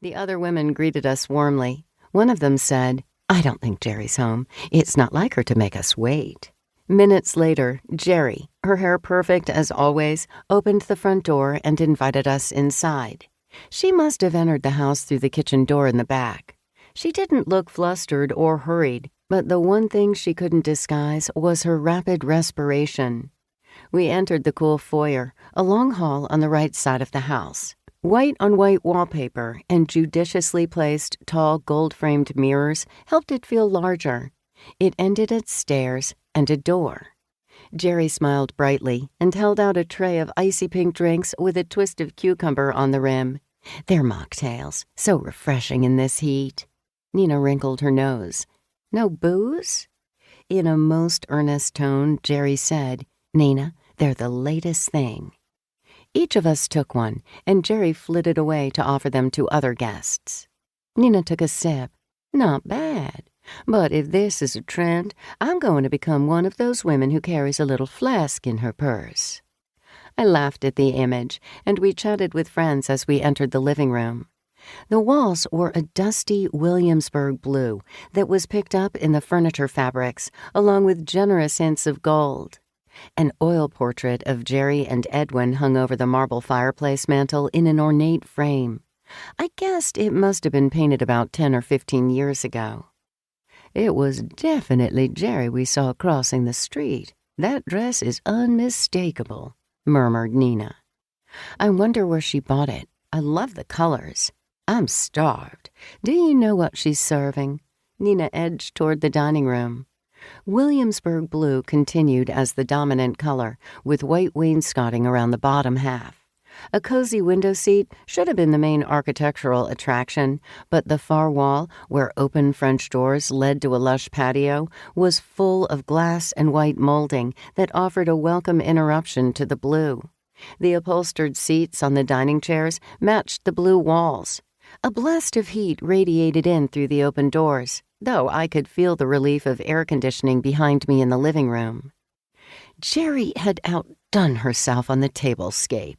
The other women greeted us warmly. One of them said, "I don't think Gerrie's home. It's not like her to make us wait." Minutes later, Gerrie, her hair perfect as always, opened the front door and invited us inside. She must have entered the house through the kitchen door in the back. She didn't look flustered or hurried, but the one thing she couldn't disguise was her rapid respiration. We entered the cool foyer, a long hall on the right side of the house. White-on-white wallpaper and judiciously placed tall gold-framed mirrors helped it feel larger. It ended at stairs and a door. Gerrie smiled brightly and held out a tray of icy pink drinks with a twist of cucumber on the rim. They're mocktails, so refreshing in this heat. Nina wrinkled her nose. "No booze?" In a most earnest tone, Gerrie said, "Nina, they're the latest thing." Each of us took one, and Gerrie flitted away to offer them to other guests. Nina took a sip. "Not bad. But if this is a trend, I'm going to become one of those women who carries a little flask in her purse." I laughed at the image, and we chatted with friends as we entered the living room. The walls were a dusty Williamsburg blue that was picked up in the furniture fabrics, along with generous hints of gold. An oil portrait of Gerrie and Edwin hung over the marble fireplace mantel in an ornate frame. I guessed it must have been painted about 10 or 15 years ago. "It was definitely Gerrie we saw crossing the street. That dress is unmistakable," murmured Nina. "I wonder where she bought it. I love the colors. I'm starved. Do you know what she's serving?" Nina edged toward the dining room. Williamsburg blue continued as the dominant color, with white wainscoting around the bottom half. A cozy window seat should have been the main architectural attraction, but the far wall, where open French doors led to a lush patio, was full of glass and white molding that offered a welcome interruption to the blue. The upholstered seats on the dining chairs matched the blue walls. A blast of heat radiated in through the open doors, though I could feel the relief of air conditioning behind me in the living room. Gerrie had outdone herself on the tablescape.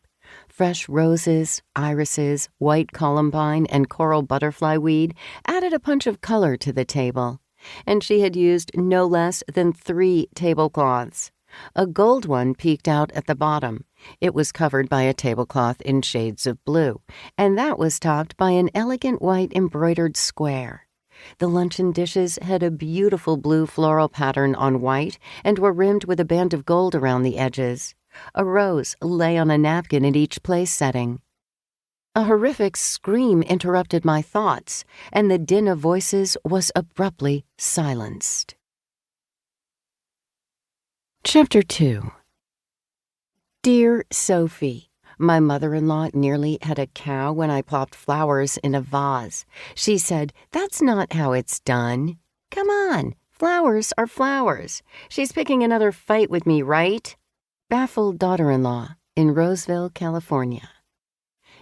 Fresh roses, irises, white columbine, and coral butterfly weed added a punch of color to the table, and she had used no less than 3 tablecloths. A gold one peeked out at the bottom. It was covered by a tablecloth in shades of blue, and that was topped by an elegant white embroidered square. The luncheon dishes had a beautiful blue floral pattern on white and were rimmed with a band of gold around the edges. A rose lay on a napkin at each place setting. A horrific scream interrupted my thoughts, and the din of voices was abruptly silenced. Chapter 2. Dear Sophie, my mother-in-law nearly had a cow when I plopped flowers in a vase. She said, "That's not how it's done." Come on, flowers are flowers. She's picking another fight with me, right? Baffled daughter-in-law in Roseville, California.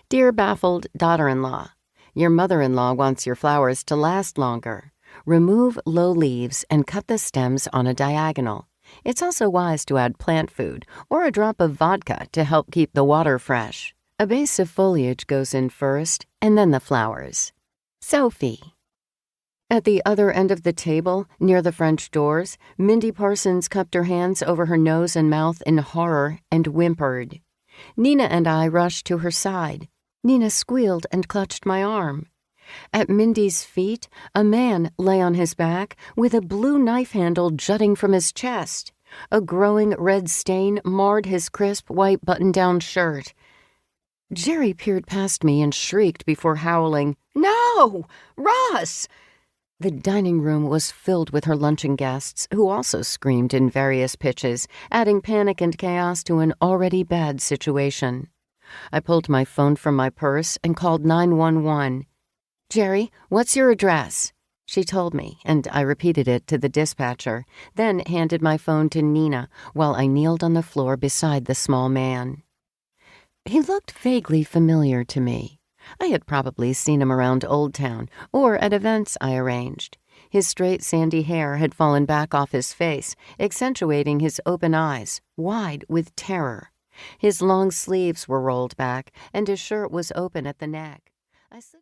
Dear baffled daughter-in-law, your mother-in-law wants your flowers to last longer. Remove low leaves and cut the stems on a diagonal. It's also wise to add plant food or a drop of vodka to help keep the water fresh. A base of foliage goes in first, and then the flowers. Sophie. At the other end of the table, near the French doors, Mindy Parsons cupped her hands over her nose and mouth in horror and whimpered. Nina and I rushed to her side. Nina squealed and clutched my arm. At Mindy's feet, a man lay on his back with a blue knife handle jutting from his chest. A growing red stain marred his crisp white button-down shirt. Gerrie peered past me and shrieked before howling, "No! Ross!" The dining room was filled with her luncheon guests, who also screamed in various pitches, adding panic and chaos to an already bad situation. I pulled my phone from my purse and called 911. "Gerrie, what's your address?" She told me, and I repeated it to the dispatcher, then handed my phone to Nina while I kneeled on the floor beside the small man. He looked vaguely familiar to me. I had probably seen him around Old Town or at events I arranged. His straight sandy hair had fallen back off his face, accentuating his open eyes, wide with terror. His long sleeves were rolled back, and his shirt was open at the neck. I slipped